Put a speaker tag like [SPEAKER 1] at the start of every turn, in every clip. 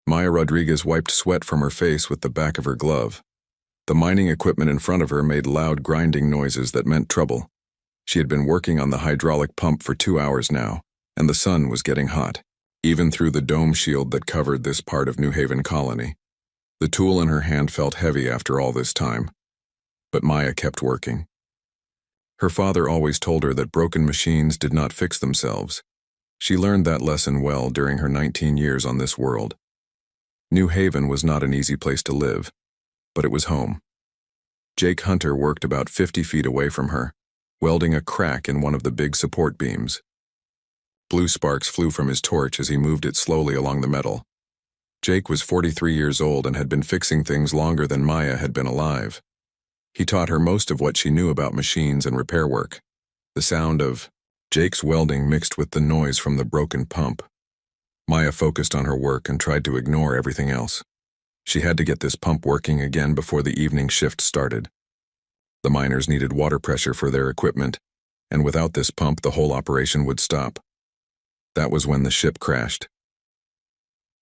[SPEAKER 1] Maya Rodriguez wiped sweat from her face with the back of her glove. The mining equipment in front of her made loud grinding noises that meant trouble. She had been working on the hydraulic pump for 2 hours now, and the sun was getting hot, even through the dome shield that covered this part of New Haven Colony. The tool in her hand felt heavy after all this time, but Maya kept working. Her father always told her that broken machines did not fix themselves. She learned that lesson well during her 19 years on this world. New Haven was not an easy place to live, but it was home. Jake Hunter worked about 50 feet away from her, welding a crack in one of the big support beams. Blue sparks flew from his torch as he moved it slowly along the metal. Jake was 43 years old and had been fixing things longer than Maya had been alive. He taught her most of what she knew about machines and repair work. The sound of Jake's welding mixed with the noise from the broken pump. Maya focused on her work and tried to ignore everything else. She had to get this pump working again before the evening shift started. The miners needed water pressure for their equipment, and without this pump the whole operation would stop. That was when the ship crashed.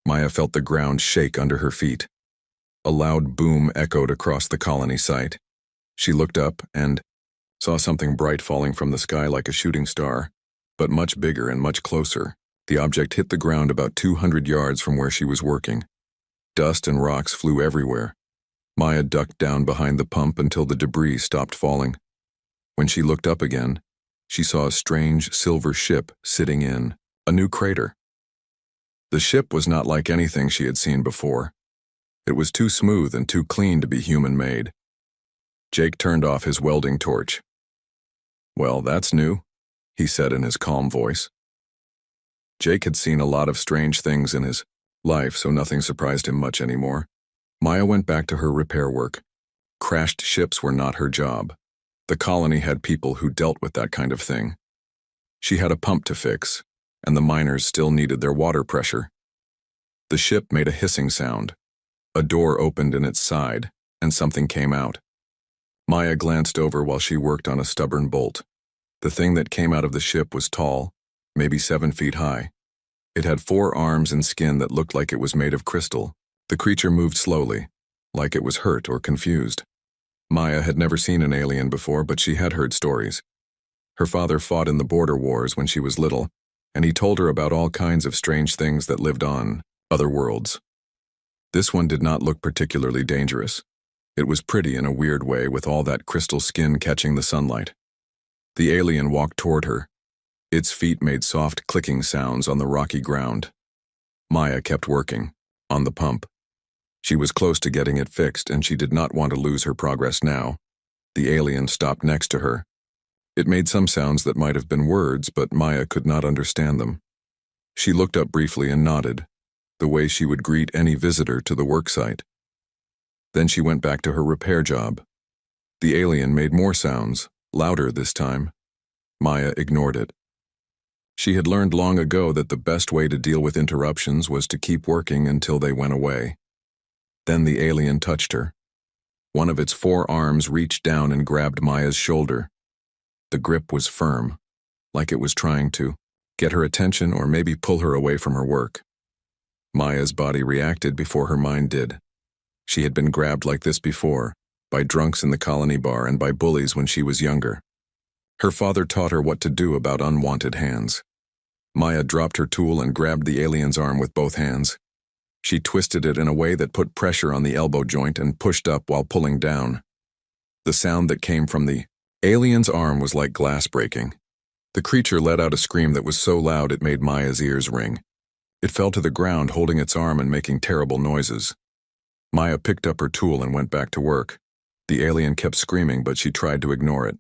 [SPEAKER 1] Maya felt the ground shake under her feet. A loud boom echoed across the colony site. She looked up and saw something bright falling from the sky like a shooting star, but much bigger and much closer. The object hit the ground about 200 yards from where she was working. Dust and rocks flew everywhere. Maya ducked down behind the pump until the debris stopped falling. When she looked up again, she saw a strange silver ship sitting in a new crater. The ship was not like anything she had seen before. It was too smooth and too clean to be human-made. Jake turned off his welding torch. "Well, that's new," he said in his calm voice. Jake had seen a lot of strange things in his life, so nothing surprised him much anymore. Maya went back to her repair work. Crashed ships were not her job. The colony had people who dealt with that kind of thing. She had a pump to fix, and the miners still needed their water pressure. The ship made a hissing sound. A door opened in its side, and something came out. Maya glanced over while she worked on a stubborn bolt. The thing that came out of the ship was tall, maybe 7 feet high. It had 4 arms and skin that looked like it was made of crystal. The creature moved slowly, like it was hurt or confused. Maya had never seen an alien before, but she had heard stories. Her father fought in the border wars when she was little, and he told her about all kinds of strange things that lived on other worlds. This one did not look particularly dangerous. It was pretty in a weird way with all that crystal skin catching the sunlight. The alien walked toward her. Its feet made soft clicking sounds on the rocky ground. Maya kept working, on the pump. She was close to getting it fixed, and she did not want to lose her progress now. The alien stopped next to her. It made some sounds that might have been words, but Maya could not understand them. She looked up briefly and nodded, the way she would greet any visitor to the worksite. Then she went back to her repair job. The alien made more sounds, louder this time. Maya ignored it. She had learned long ago that the best way to deal with interruptions was to keep working until they went away. Then the alien touched her. One of its 4 arms reached down and grabbed Maya's shoulder. The grip was firm, like it was trying to get her attention or maybe pull her away from her work. Maya's body reacted before her mind did. She had been grabbed like this before, by drunks in the colony bar and by bullies when she was younger. Her father taught her what to do about unwanted hands. Maya dropped her tool and grabbed the alien's arm with both hands. She twisted it in a way that put pressure on the elbow joint and pushed up while pulling down. The sound that came from the alien's arm was like glass breaking. The creature let out a scream that was so loud it made Maya's ears ring. It fell to the ground holding its arm and making terrible noises. Maya picked up her tool and went back to work. The alien kept screaming, but she tried to ignore it.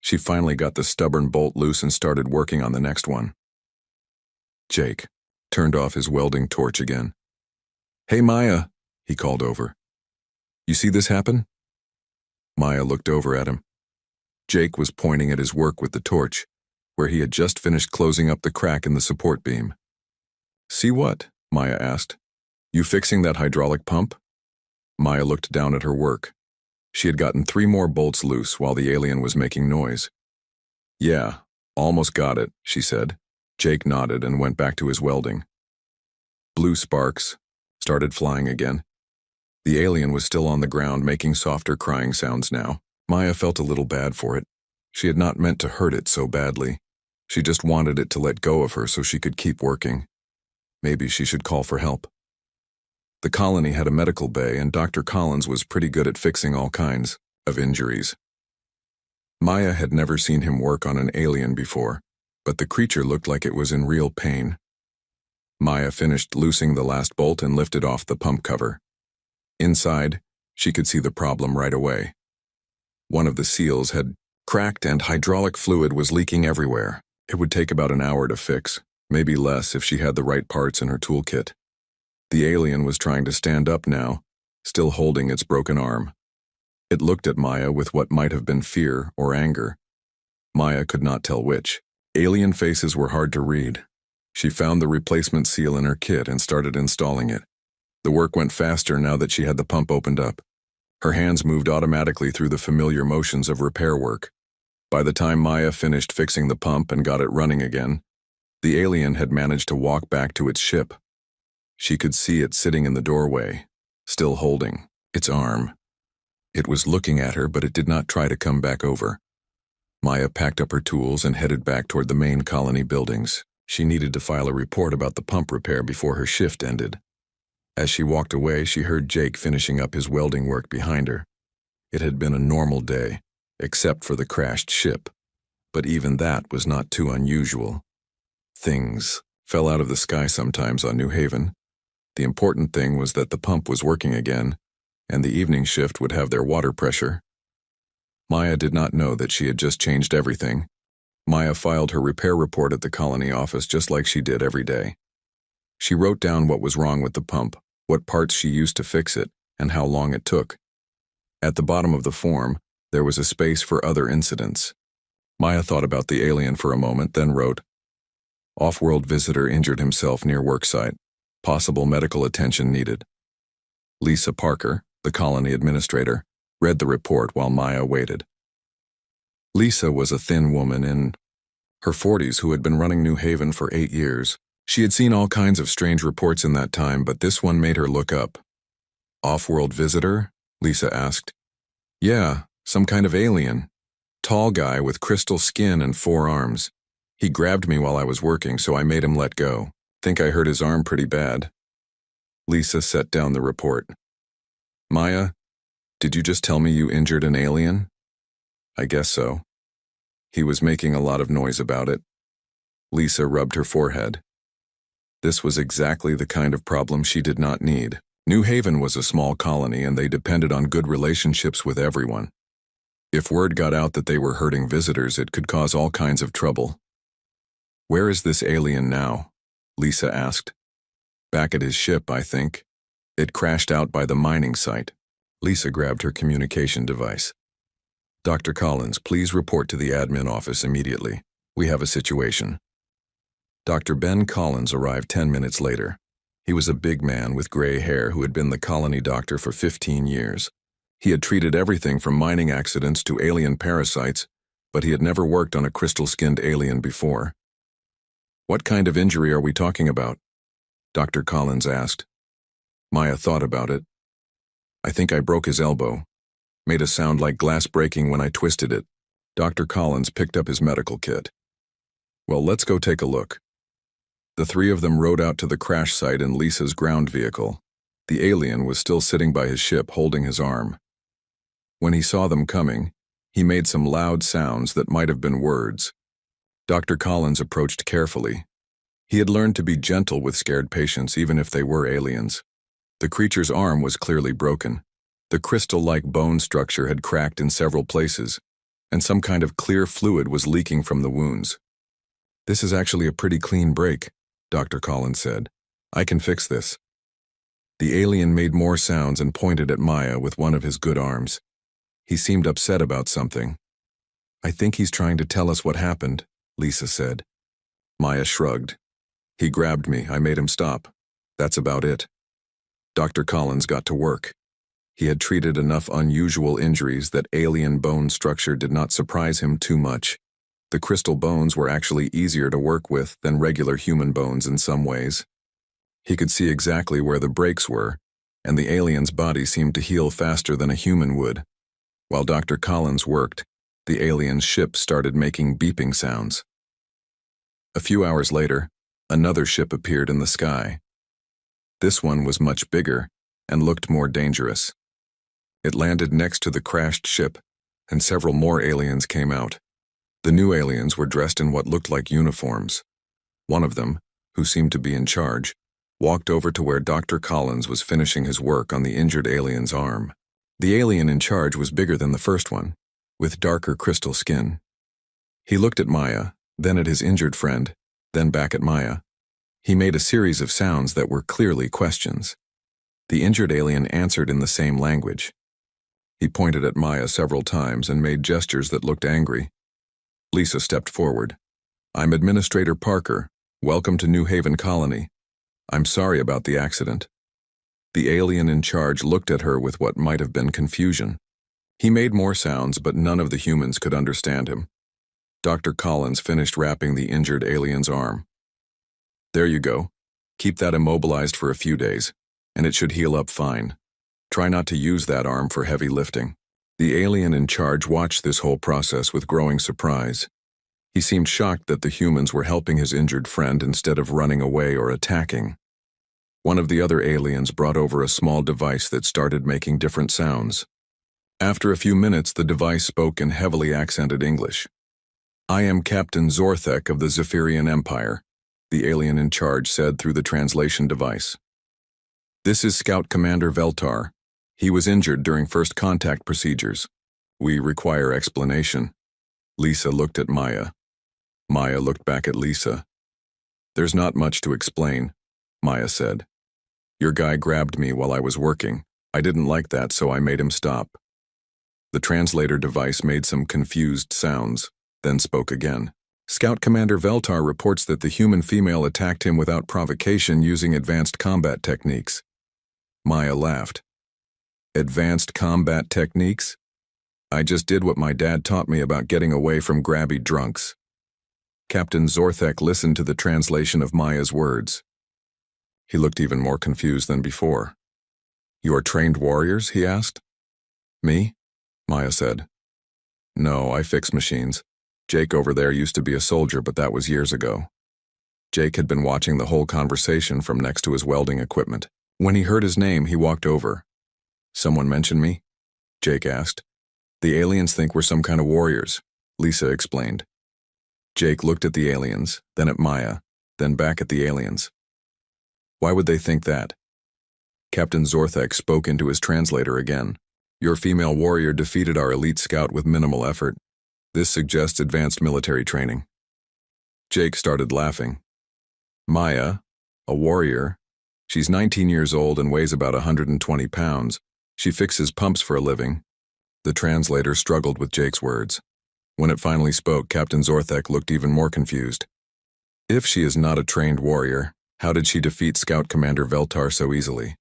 [SPEAKER 1] She finally got the stubborn bolt loose and started working on the next one. Jake turned off his welding torch again. "Hey, Maya," he called over. "You see this happen?" Maya looked over at him. Jake was pointing at his work with the torch, where he had just finished closing up the crack in the support beam. "See what?" Maya asked. "You fixing that hydraulic pump?" Maya looked down at her work. She had gotten 3 more bolts loose while the alien was making noise. "Yeah, almost got it," she said. Jake nodded and went back to his welding. Blue sparks, started flying again. The alien was still on the ground, making softer crying sounds now. Maya felt a little bad for it. She had not meant to hurt it so badly. She just wanted it to let go of her so she could keep working. Maybe she should call for help. The colony had a medical bay, and Dr. Collins was pretty good at fixing all kinds of injuries. Maya had never seen him work on an alien before, but the creature looked like it was in real pain. Maya finished loosening the last bolt and lifted off the pump cover. Inside, she could see the problem right away. One of the seals had cracked and hydraulic fluid was leaking everywhere. It would take about an hour to fix, maybe less if she had the right parts in her toolkit. The alien was trying to stand up now, still holding its broken arm. It looked at Maya with what might have been fear or anger. Maya could not tell which. Alien faces were hard to read. She found the replacement seal in her kit and started installing it. The work went faster now that she had the pump opened up. Her hands moved automatically through the familiar motions of repair work. By the time Maya finished fixing the pump and got it running again, the alien had managed to walk back to its ship. She could see it sitting in the doorway, still holding its arm. It was looking at her, but it did not try to come back over. Maya packed up her tools and headed back toward the main colony buildings. She needed to file a report about the pump repair before her shift ended. As she walked away, she heard Jake finishing up his welding work behind her. It had been a normal day, except for the crashed ship, but even that was not too unusual. Things fell out of the sky sometimes on New Haven. The important thing was that the pump was working again, and the evening shift would have their water pressure. Maya did not know that she had just changed everything. Maya filed her repair report at the colony office just like she did every day. She wrote down what was wrong with the pump, what parts she used to fix it, and how long it took. At the bottom of the form, there was a space for other incidents. Maya thought about the alien for a moment, then wrote, "Off-world visitor injured himself near worksite. Possible medical attention needed." Lisa Parker, the colony administrator, read the report while Maya waited. Lisa was a thin woman in her 40s who had been running New Haven for 8 years. She had seen all kinds of strange reports in that time, but this one made her look up. "Off-world visitor?" Lisa asked. "Yeah, some kind of alien. Tall guy with crystal skin and 4 arms. He grabbed me while I was working, so I made him let go. Think I hurt his arm pretty bad." Lisa set down the report. "Maya, did you just tell me you injured an alien?" "I guess so. He was making a lot of noise about it." Lisa rubbed her forehead. This was exactly the kind of problem she did not need. New Haven was a small colony, and they depended on good relationships with everyone. If word got out that they were hurting visitors, it could cause all kinds of trouble. "Where is this alien now?" Lisa asked. "Back at his ship, I think. It crashed out by the mining site." Lisa grabbed her communication device. "Dr. Collins, please report to the admin office immediately. We have a situation." Dr. Ben Collins arrived 10 minutes later. He was a big man with gray hair who had been the colony doctor for 15 years. He had treated everything from mining accidents to alien parasites, but he had never worked on a crystal-skinned alien before. "What kind of injury are we talking about?" Dr. Collins asked. Maya thought about it. "I think I broke his elbow. Made a sound like glass breaking when I twisted it." Dr. Collins picked up his medical kit. "Well, let's go take a look." The 3 of them rode out to the crash site in Lisa's ground vehicle. The alien was still sitting by his ship, holding his arm. When he saw them coming, he made some loud sounds that might have been words. Dr. Collins approached carefully. He had learned to be gentle with scared patients, even if they were aliens. The creature's arm was clearly broken. The crystal-like bone structure had cracked in several places, and some kind of clear fluid was leaking from the wounds. "This is actually a pretty clean break," Dr. Collins said. "I can fix this." The alien made more sounds and pointed at Maya with one of his good arms. He seemed upset about something. "I think he's trying to tell us what happened," Lisa said. Maya shrugged. "He grabbed me. I made him stop. That's about it." Dr. Collins got to work. He had treated enough unusual injuries that alien bone structure did not surprise him too much. The crystal bones were actually easier to work with than regular human bones in some ways. He could see exactly where the breaks were, and the alien's body seemed to heal faster than a human would. While Dr. Collins worked, the alien's ship started making beeping sounds. A few hours later, another ship appeared in the sky. This one was much bigger and looked more dangerous. It landed next to the crashed ship, and several more aliens came out. The new aliens were dressed in what looked like uniforms. One of them, who seemed to be in charge, walked over to where Dr. Collins was finishing his work on the injured alien's arm. The alien in charge was bigger than the first one, with darker crystal skin. He looked at Maya, then at his injured friend, then back at Maya. He made a series of sounds that were clearly questions. The injured alien answered in the same language. He pointed at Maya several times and made gestures that looked angry. Lisa stepped forward. "I'm Administrator Parker. Welcome to New Haven Colony. I'm sorry about the accident." The alien in charge looked at her with what might have been confusion. He made more sounds, but none of the humans could understand him. Dr. Collins finished wrapping the injured alien's arm. "There you go. Keep that immobilized for a few days, and it should heal up fine. Try not to use that arm for heavy lifting." The alien in charge watched this whole process with growing surprise. He seemed shocked that the humans were helping his injured friend instead of running away or attacking. One of the other aliens brought over a small device that started making different sounds. After a few minutes, the device spoke in heavily accented English. "I am Captain Zorthek of the Zephyrian Empire," the alien in charge said through the translation device. "This is Scout Commander Veltar. He was injured during first contact procedures. We require explanation." Lisa looked at Maya. Maya looked back at Lisa. "There's not much to explain," Maya said. "Your guy grabbed me while I was working. I didn't like that, so I made him stop." The translator device made some confused sounds, then spoke again. "Scout Commander Veltar reports that the human female attacked him without provocation using advanced combat techniques." Maya laughed. "Advanced combat techniques? I just did what my dad taught me about getting away from grabby drunks." Captain Zorthek listened to the translation of Maya's words. He looked even more confused than before. "You are trained warriors?" he asked. "Me?" Maya said. "No, I fix machines. Jake over there used to be a soldier, but that was years ago." Jake had been watching the whole conversation from next to his welding equipment. When he heard his name, he walked over. "Someone mentioned me?" Jake asked. "The aliens think we're some kind of warriors," Lisa explained. Jake looked at the aliens, then at Maya, then back at the aliens. "Why would they think that?" Captain Zorthek spoke into his translator again. "Your female warrior defeated our elite scout with minimal effort. This suggests advanced military training." Jake started laughing. "Maya, a warrior. She's 19 years old and weighs about 120 pounds. She fixes pumps for a living." The translator struggled with Jake's words. When it finally spoke, Captain Zorthek looked even more confused. "If she is not a trained warrior, how did she defeat Scout Commander Veltar so easily?"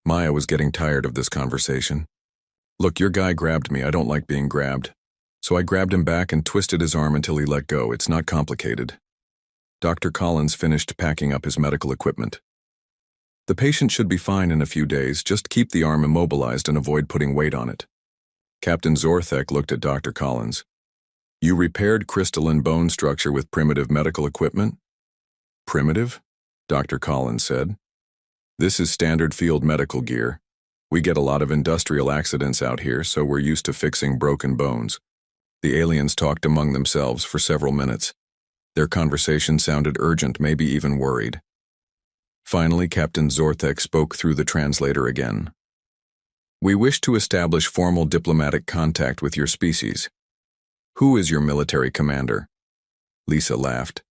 [SPEAKER 1] Maya was getting tired of this conversation. "Look, your guy grabbed me. I don't like being grabbed. So I grabbed him back and twisted his arm until he let go. It's not complicated." Dr. Collins finished packing up his medical equipment. "The patient should be fine in a few days. Just keep the arm immobilized and avoid putting weight on it." Captain Zorthek looked at Dr. Collins. "You repaired crystalline bone structure with primitive medical equipment?" "Primitive?" Dr. Collins said. "This is standard field medical gear. We get a lot of industrial accidents out here, so we're used to fixing broken bones." The aliens talked among themselves for several minutes. Their conversation sounded urgent, maybe even worried. Finally, Captain Zorthek spoke through the translator again. "We wish to establish formal diplomatic contact with your species. Who is your military commander?" Lisa laughed.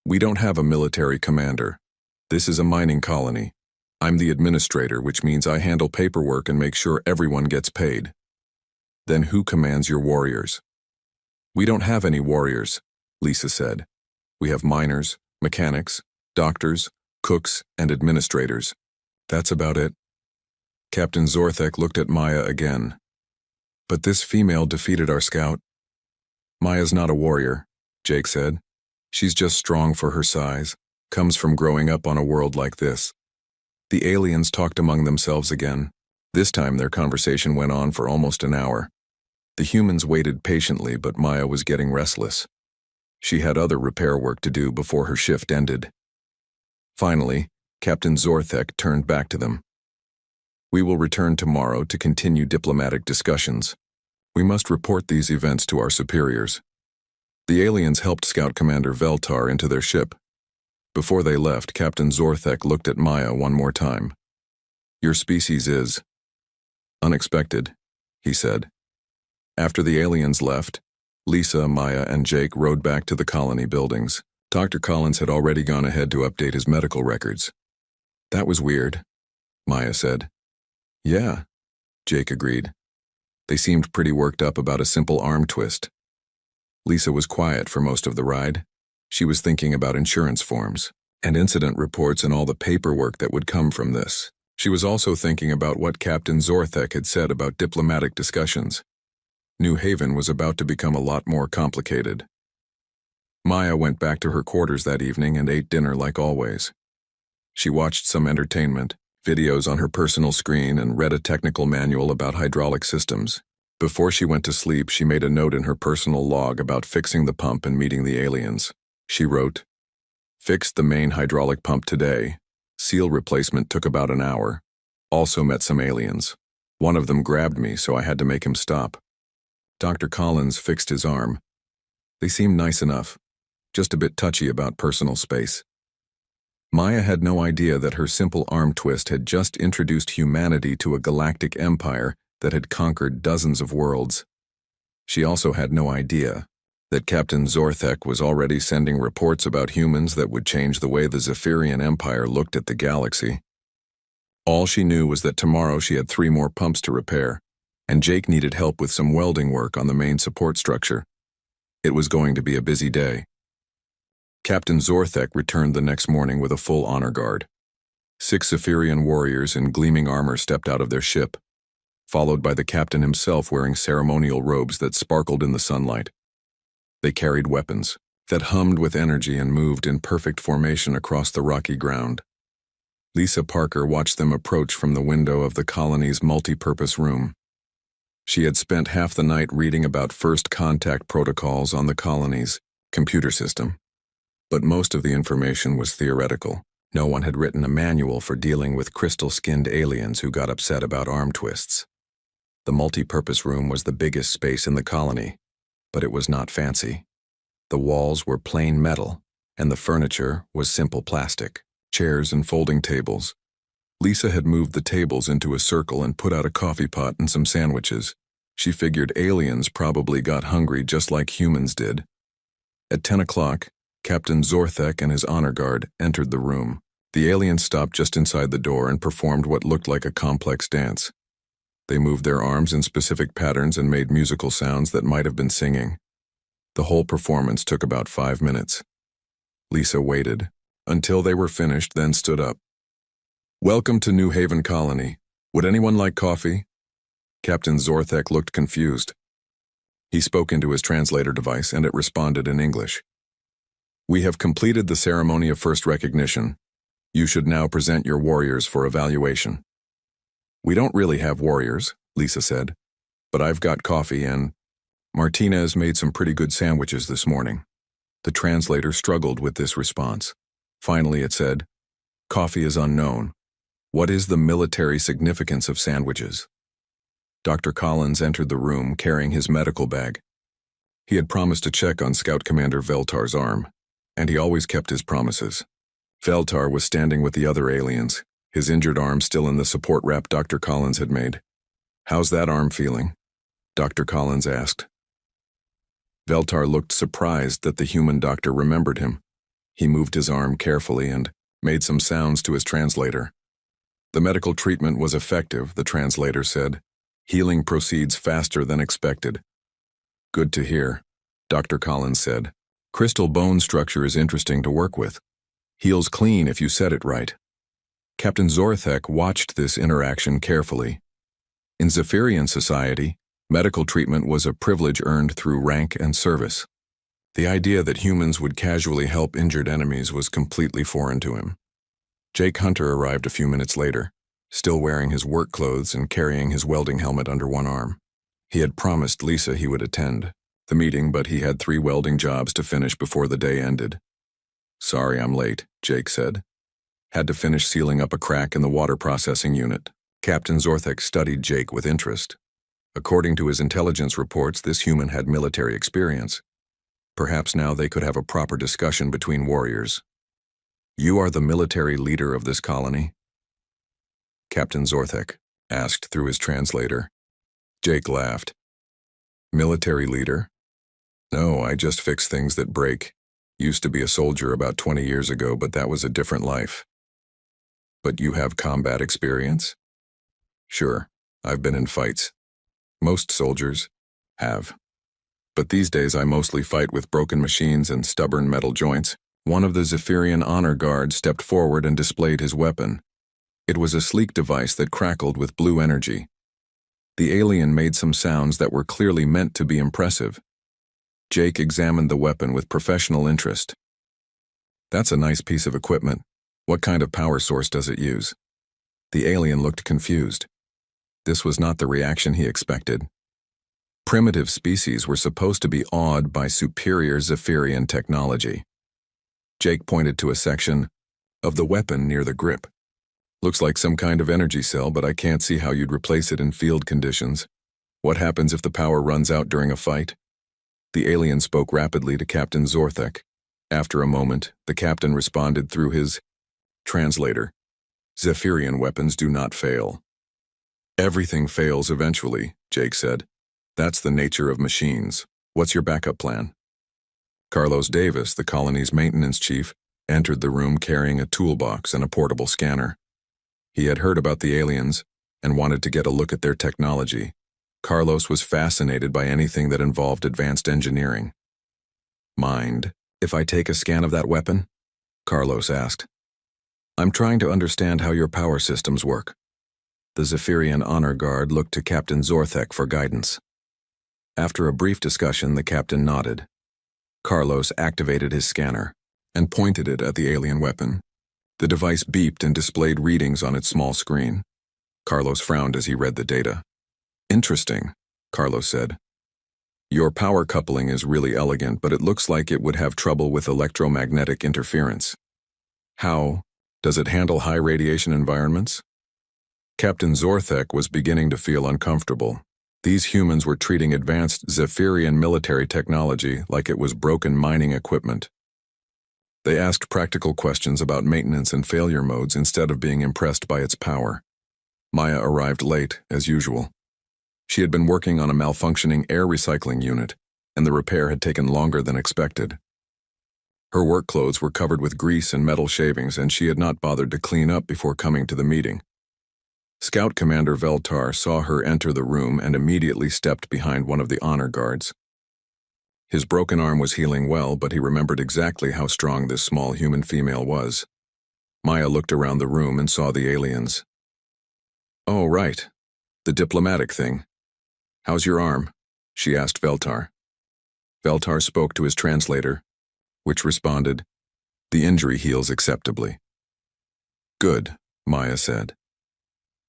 [SPEAKER 1] "We don't have a military commander. This is a mining colony. I'm the administrator, which means I handle paperwork and make sure everyone gets paid." "Then who commands your warriors?" "We don't have any warriors," Lisa said. "We have miners, mechanics, doctors, cooks, and administrators. That's about it." Captain Zorthek looked at Maya again. "But this female defeated our scout." "Maya's not a warrior," Jake said. "She's just strong for her size. Comes from growing up on a world like this. The aliens talked among themselves again. This time their conversation went on for almost an hour. The humans waited patiently, but Maya was getting restless. She had other repair work to do before her shift ended. Finally, Captain Zorthek turned back to them. We will return tomorrow to continue diplomatic discussions. We must report these events to our superiors. The aliens helped Scout Commander Veltar into their ship. Before they left, Captain Zorthek looked at Maya one more time. Your species is unexpected, he said. After the aliens left, Lisa, Maya, and Jake rode back to the colony buildings. Dr. Collins had already gone ahead to update his medical records. That was weird, Maya said. Yeah, Jake agreed. They seemed pretty worked up about a simple arm twist. Lisa was quiet for most of the ride. She was thinking about insurance forms and incident reports and all the paperwork that would come from this. She was also thinking about what Captain Zorthek had said about diplomatic discussions. New Haven was about to become a lot more complicated. Maya went back to her quarters that evening and ate dinner like always. She watched some entertainment, videos on her personal screen, and read a technical manual about hydraulic systems. Before she went to sleep, she made a note in her personal log about fixing the pump and meeting the aliens. She wrote, "Fixed the main hydraulic pump today. Seal replacement took about an hour. Also met some aliens. One of them grabbed me, so I had to make him stop. Dr. Collins fixed his arm. They seemed nice enough, just a bit touchy about personal space." Maya had no idea that her simple arm twist had just introduced humanity to a galactic empire that had conquered dozens of worlds. She also had no idea that Captain Zorthek was already sending reports about humans that would change the way the Zephyrian Empire looked at the galaxy. All she knew was that tomorrow she had 3 more pumps to repair, and Jake needed help with some welding work on the main support structure. It was going to be a busy day. Captain Zorthek returned the next morning with a full honor guard. 6 Zephyrian warriors in gleaming armor stepped out of their ship, followed by the captain himself wearing ceremonial robes that sparkled in the sunlight. They carried weapons that hummed with energy and moved in perfect formation across the rocky ground. Lisa Parker watched them approach from the window of the colony's multi-purpose room. She had spent half the night reading about first contact protocols on the colony's computer system. But most of the information was theoretical. No one had written a manual for dealing with crystal-skinned aliens who got upset about arm twists. The multi-purpose room was the biggest space in the colony, but it was not fancy. The walls were plain metal, and the furniture was simple plastic, chairs and folding tables. Lisa had moved the tables into a circle and put out a coffee pot and some sandwiches. She figured aliens probably got hungry just like humans did. At 10 o'clock, Captain Zorthek and his honor guard entered the room. The aliens stopped just inside the door and performed what looked like a complex dance. They moved their arms in specific patterns and made musical sounds that might have been singing. The whole performance took about 5 minutes. Lisa waited until they were finished, then stood up. "Welcome to New Haven Colony. Would anyone like coffee?" Captain Zorthek looked confused. He spoke into his translator device and it responded in English. "We have completed the ceremony of first recognition. You should now present your warriors for evaluation." "We don't really have warriors," Lisa said, "but I've got coffee and Martinez made some pretty good sandwiches this morning." The translator struggled with this response. Finally it said, "Coffee is unknown. What is the military significance of sandwiches?" Dr. Collins entered the room carrying his medical bag. He had promised to check on Scout Commander Veltar's arm, and he always kept his promises. Veltar was standing with the other aliens, his injured arm still in the support wrap Dr. Collins had made. "How's that arm feeling?" Dr. Collins asked. Veltar looked surprised that the human doctor remembered him. He moved his arm carefully and made some sounds to his translator. "The medical treatment was effective," the translator said. "Healing proceeds faster than expected." "Good to hear," Dr. Collins said. "Crystal bone structure is interesting to work with. Heals clean if you set it right." Captain Zorthek watched this interaction carefully. In Zephyrian society, medical treatment was a privilege earned through rank and service. The idea that humans would casually help injured enemies was completely foreign to him. Jake Hunter arrived a few minutes later, still wearing his work clothes and carrying his welding helmet under one arm. He had promised Lisa he would attend the meeting, but he had 3 welding jobs to finish before the day ended. "Sorry I'm late," Jake said. "Had to finish sealing up a crack in the water processing unit." Captain Zorthek studied Jake with interest. According to his intelligence reports, this human had military experience. Perhaps now they could have a proper discussion between warriors. "You are the military leader of this colony?" Captain Zorthek asked through his translator. Jake laughed. "Military leader? No, I just fix things that break. Used to be a soldier about 20 years ago, but that was a different life." "But you have combat experience?" "Sure, I've been in fights. Most soldiers have. But these days I mostly fight with broken machines and stubborn metal joints." One of the Zephyrian honor guards stepped forward and displayed his weapon. It was a sleek device that crackled with blue energy. The alien made some sounds that were clearly meant to be impressive. Jake examined the weapon with professional interest. "That's a nice piece of equipment. What kind of power source does it use?" The alien looked confused. This was not the reaction he expected. Primitive species were supposed to be awed by superior Zephyrian technology. Jake pointed to a section of the weapon near the grip. "Looks like some kind of energy cell, but I can't see how you'd replace it in field conditions. What happens if the power runs out during a fight?" The alien spoke rapidly to Captain Zorthek. After a moment, the captain responded through his translator. "Zephyrian weapons do not fail." "Everything fails eventually," Jake said. "That's the nature of machines. What's your backup plan?" Carlos Davis, the colony's maintenance chief, entered the room carrying a toolbox and a portable scanner. He had heard about the aliens and wanted to get a look at their technology. Carlos was fascinated by anything that involved advanced engineering. "Mind if I take a scan of that weapon?" Carlos asked. "I'm trying to understand how your power systems work." The Zephyrian honor guard looked to Captain Zorthek for guidance. After a brief discussion, the captain nodded. Carlos activated his scanner and pointed it at the alien weapon. The device beeped and displayed readings on its small screen. Carlos frowned as he read the data. "Interesting," Carlos said. "Your power coupling is really elegant, but it looks like it would have trouble with electromagnetic interference. How does it handle high radiation environments?" Captain Zorthek was beginning to feel uncomfortable. These humans were treating advanced Zephyrian military technology like it was broken mining equipment. They asked practical questions about maintenance and failure modes instead of being impressed by its power. Maya arrived late, as usual. She had been working on a malfunctioning air recycling unit, and the repair had taken longer than expected. Her work clothes were covered with grease and metal shavings, and she had not bothered to clean up before coming to the meeting. Scout Commander Veltar saw her enter the room and immediately stepped behind one of the honor guards. His broken arm was healing well, but he remembered exactly how strong this small human female was. Maya looked around the room and saw the aliens. "Oh, right. The diplomatic thing. How's your arm?" she asked Veltar. Veltar spoke to his translator, which responded, "The injury heals acceptably." "Good," Maya said.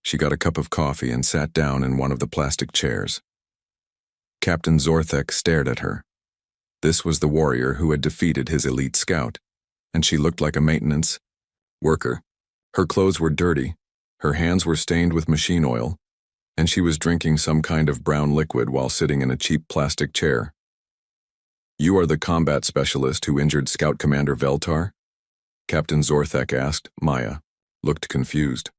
[SPEAKER 1] She got a cup of coffee and sat down in one of the plastic chairs. Captain Zorthek stared at her. This was the warrior who had defeated his elite scout, and she looked like a maintenance worker. Her clothes were dirty, her hands were stained with machine oil, and she was drinking some kind of brown liquid while sitting in a cheap plastic chair. "You are the combat specialist who injured Scout Commander Veltar?" Captain Zorthek asked. Maya looked confused.